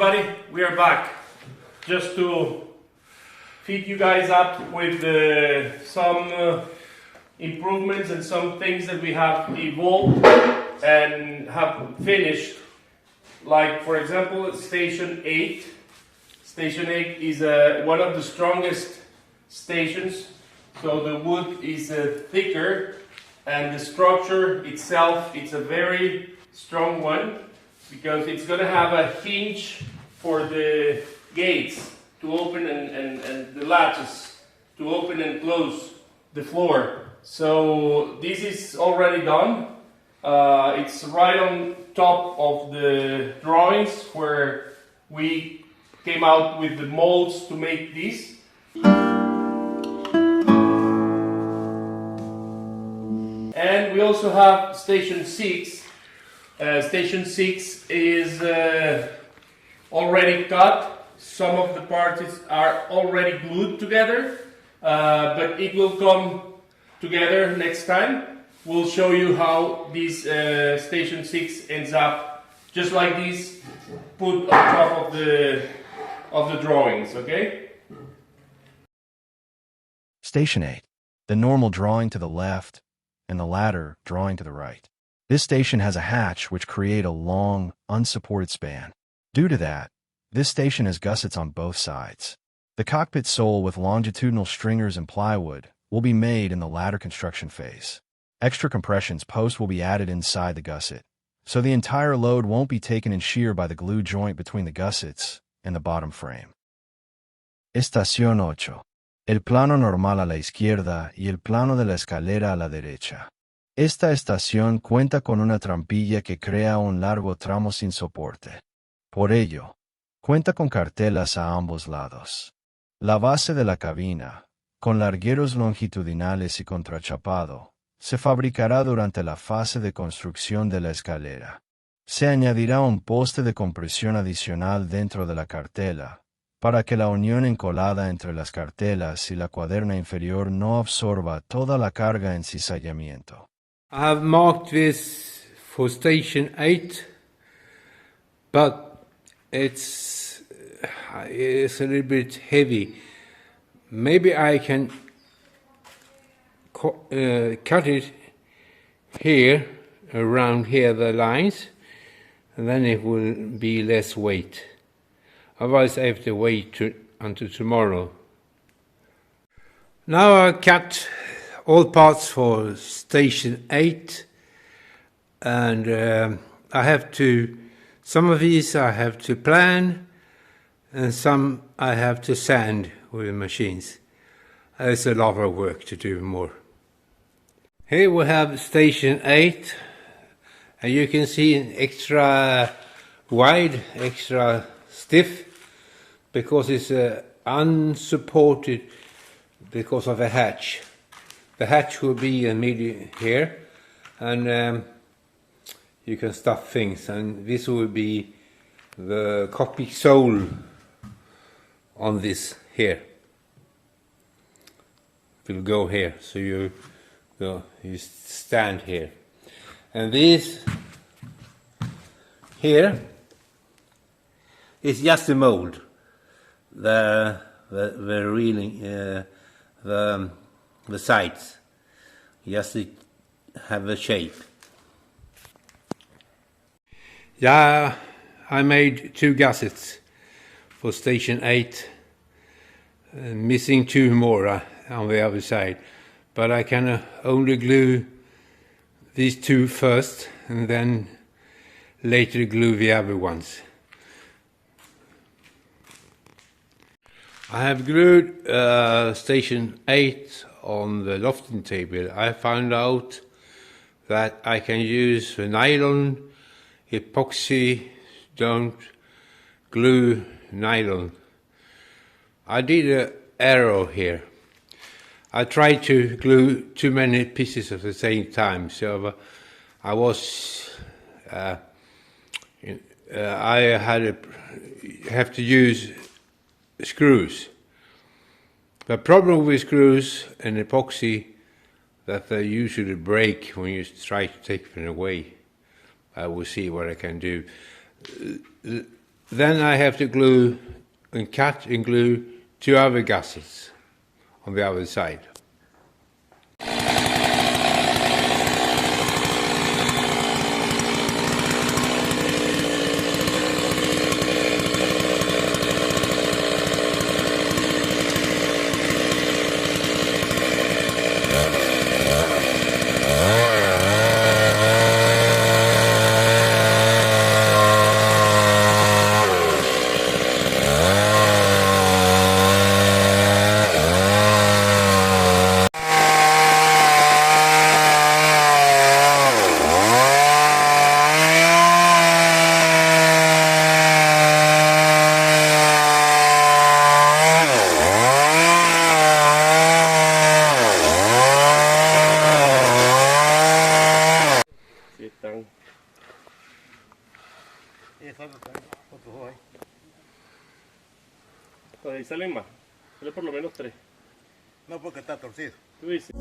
everybody, we are back just to feed you guys up with some improvements and some things that we have evolved and have finished. Like, for example, Station 8. Station 8 is one of the strongest stations, so the wood is thicker and the structure itself, it's a very strong one, because it's going to have a hinge for the gates to open and the latches to open and close the floor. So this is already done. It's right on top of the drawings where we came out with the molds to make this. And we also have Station 6. Station 6 is already cut. Some of the parts are already glued together, but it will come together next time. We'll show you how this Station 6 ends up, just like this, put on top of the drawings, okay? Station 8. The normal drawing to the left and the ladder drawing to the right. This station has a hatch which create a long, unsupported span. Due to that, this station has gussets on both sides. The cockpit sole with longitudinal stringers and plywood will be made in the ladder construction phase. Extra compressions post will be added inside the gusset, so the entire load won't be taken in shear by the glue joint between the gussets and the bottom frame. Estación 8. El plano normal a la izquierda y el plano de la escalera a la derecha. Esta estación cuenta con una trampilla que crea un largo tramo sin soporte. Por ello, cuenta con cartelas a ambos lados. La base de la cabina, con largueros longitudinales y contrachapado, se fabricará durante la fase de construcción de la escalera. Se añadirá un poste de compresión adicional dentro de la cartela, para que la unión encolada entre las cartelas y la cuaderna inferior no absorba toda la carga en cizallamiento. I have marked this for Station 8, but it's a little bit heavy. Maybe I can cut it here, around here, the lines, and then it will be less weight. Otherwise I have to wait until tomorrow. Now I cut all parts for Station 8, and I have to, some of these I have to plan, and some I have to sand with the machines. There's a lot of work to do more. Here we have Station 8, and you can see an extra wide, extra stiff, because it's unsupported because of a hatch. The hatch will be immediately here, and you can stuff things, and this will be the cockpit sole on this here. It will go here, so you stand here. And this here is just a mold. The reeling, the sides, just to have a shape. Yeah, I made 2 gussets for Station 8, missing 2 more on the other side, but I can only glue these 2 first and then later glue the other ones. I have glued Station 8 on the lofting table. I found out that I can use the nylon, epoxy, don't glue nylon. I did an error here. I tried to glue too many pieces at the same time, so I have to use screws. The problem with screws and epoxy that they usually break when you try to take them away. I will see what I can do. Then I have to glue and cut and glue 2 other gussets on the other side. Ahí salen más. Sale por lo menos 3. No, porque está torcido. ¿Tú dices?